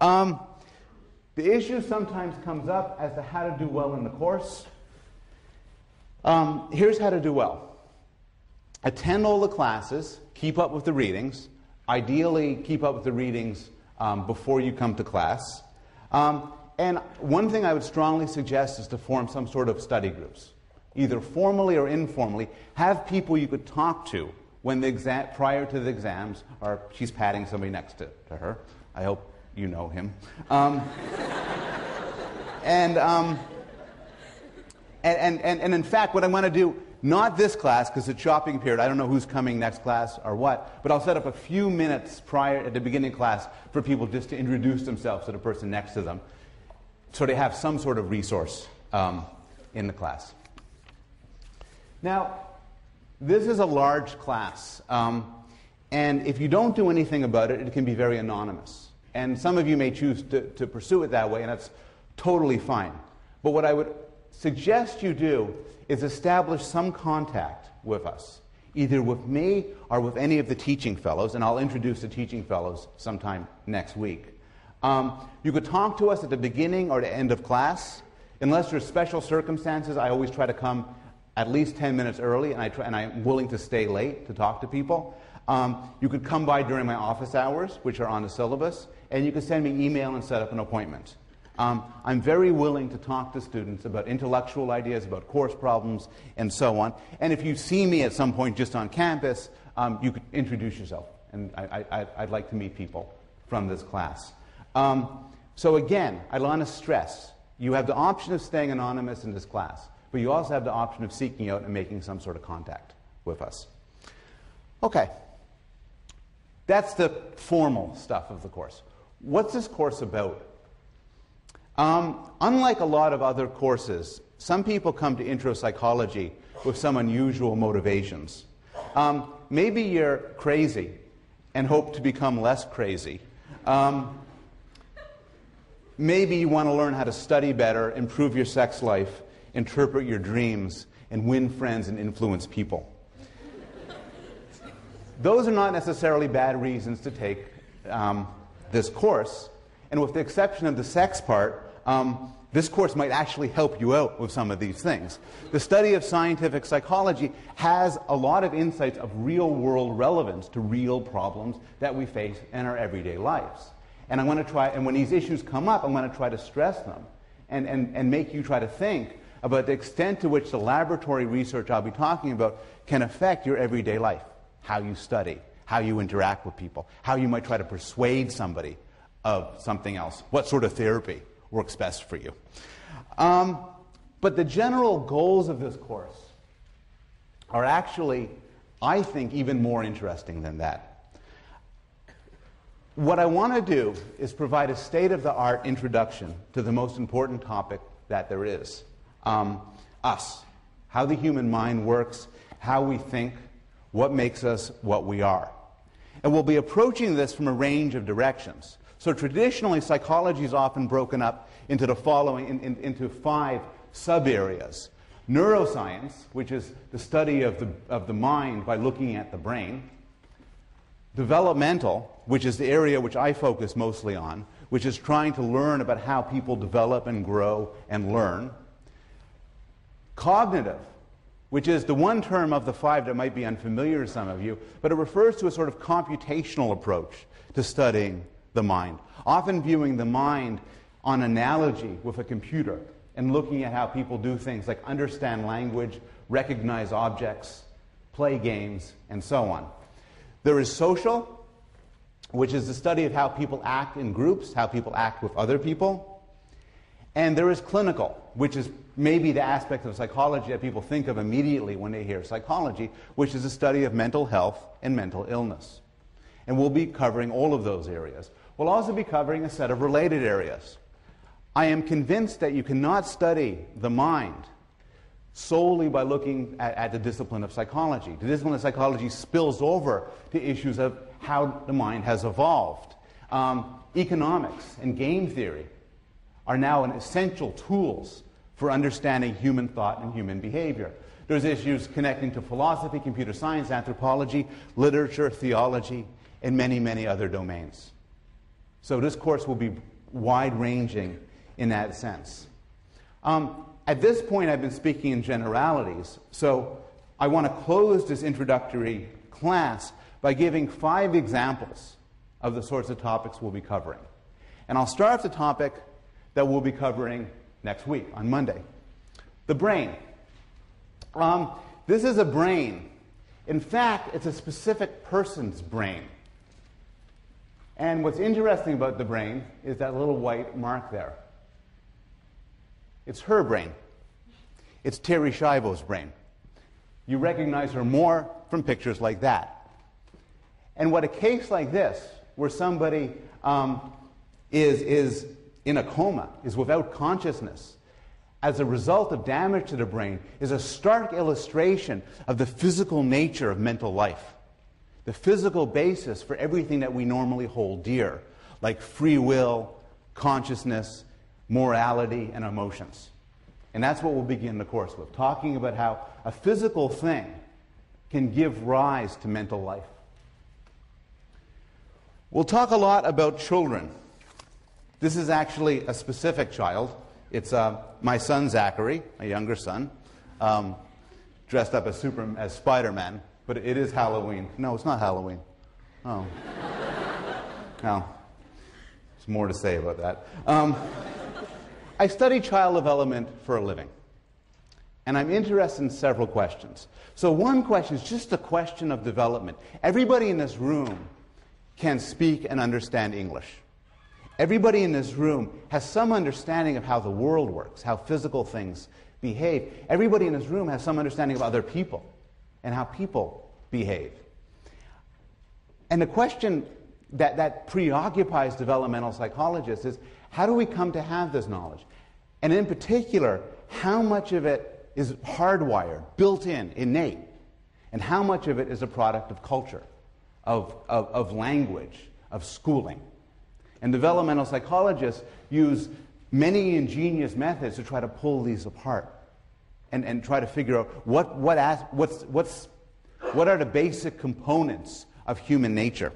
The issue sometimes comes up as to how to do well in the course. Here's how to do well. Attend all the classes, keep up with the readings. Ideally, keep up with the readings before you come to class. And one thing I would strongly suggest is to form some sort of study groups. Either formally or informally, have people you could talk to when the prior to the exams, or she's patting somebody next to her. I hope you know him. And in fact, what I want to do, not this class, because it's shopping period, I don't know who's coming next class or what, but I'll set up a few minutes prior at the beginning of class for people just to introduce themselves to the person next to them, so they have some sort of resource in the class. Now, this is a large class, and if you don't do anything about it, it can be very anonymous. And some of you may choose to pursue it that way, and that's totally fine. But what I would suggest you do is establish some contact with us, either with me or with any of the teaching fellows, and I'll introduce the teaching fellows sometime next week. You could talk to us at the beginning or the end of class. Unless there's special circumstances, I always try to come at least 10 minutes early, and I'm willing to stay late to talk to people. You could come by during my office hours, which are on the syllabus, and you could send me an email and set up an appointment. I'm very willing to talk to students about intellectual ideas, about course problems, and so on. And if you see me at some point just on campus, you could introduce yourself. And I'd like to meet people from this class. So again, I want to stress, you have the option of staying anonymous in this class, but you also have the option of seeking out and making some sort of contact with us. Okay. That's the formal stuff of the course. What's this course about? Unlike a lot of other courses, some people come to intro psychology with some unusual motivations. Maybe you're crazy and hope to become less crazy. Maybe you want to learn how to study better, improve your sex life, interpret your dreams, and win friends and influence people. Those are not necessarily bad reasons to take this course. And with the exception of the sex part, this course might actually help you out with some of these things. The study of scientific psychology has a lot of insights of real-world relevance to real problems that we face in our everyday lives. And I want to try, and when these issues come up, I want to try to stress them and make you try to think about the extent to which the laboratory research I'll be talking about can affect your everyday life. How you study, how you interact with people, how you might try to persuade somebody of something else, what sort of therapy works best for you. But the general goals of this course are actually, I think, even more interesting than that. What I want to do is provide a state-of-the-art introduction to the most important topic that there is. Us. How the human mind works, how we think, what makes us what we are. And we'll be approaching this from a range of directions. So traditionally, psychology is often broken up into the following, into 5 sub-areas. Neuroscience, which is the study of the mind by looking at the brain. Developmental, which is the area which I focus mostly on, which is trying to learn about how people develop and grow and learn. Cognitive, which is the one term of the 5 that might be unfamiliar to some of you, but it refers to a sort of computational approach to studying the mind, often viewing the mind on analogy with a computer and looking at how people do things like understand language, recognize objects, play games, and so on. There is social, which is the study of how people act in groups, how people act with other people. And there is clinical, which is maybe the aspect of psychology that people think of immediately when they hear psychology, which is the study of mental health and mental illness. And we'll be covering all of those areas. We'll also be covering a set of related areas. I am convinced that you cannot study the mind solely by looking at the discipline of psychology. The discipline of psychology spills over to issues of how the mind has evolved. Economics and game theory are now essential tools for understanding human thought and human behavior. There's issues connecting to philosophy, computer science, anthropology, literature, theology, and many, many other domains. So this course will be wide-ranging in that sense. At this point, I've been speaking in generalities, so I want to close this introductory class by giving 5 examples of the sorts of topics we'll be covering. And I'll start with the topic that we'll be covering next week, on Monday. The brain. This is a brain. In fact, it's a specific person's brain. And what's interesting about the brain is that little white mark there. It's her brain. It's Terry Schiavo's brain. You recognize her more from pictures like that. And what a case like this, where somebody is in a coma, is without consciousness, as a result of damage to the brain, is a stark illustration of the physical nature of mental life, the physical basis for everything that we normally hold dear, like free will, consciousness, morality, and emotions. And that's what we'll begin the course with, talking about how a physical thing can give rise to mental life. We'll talk a lot about children. This is actually a specific child. It's my son Zachary, my younger son, dressed up as Spider-Man, but it is Halloween. No, it's not Halloween. Oh. No. There's more to say about that. I study child development for a living, and I'm interested in several questions. So one question is just a question of development. Everybody in this room can speak and understand English. Everybody in this room has some understanding of how the world works, how physical things behave. Everybody in this room has some understanding of other people and how people behave. And the question that preoccupies developmental psychologists is, how do we come to have this knowledge? And in particular, how much of it is hardwired, built in, innate, and how much of it is a product of culture, of language, of schooling? And developmental psychologists use many ingenious methods to try to pull these apart and try to figure out what are the basic components of human nature.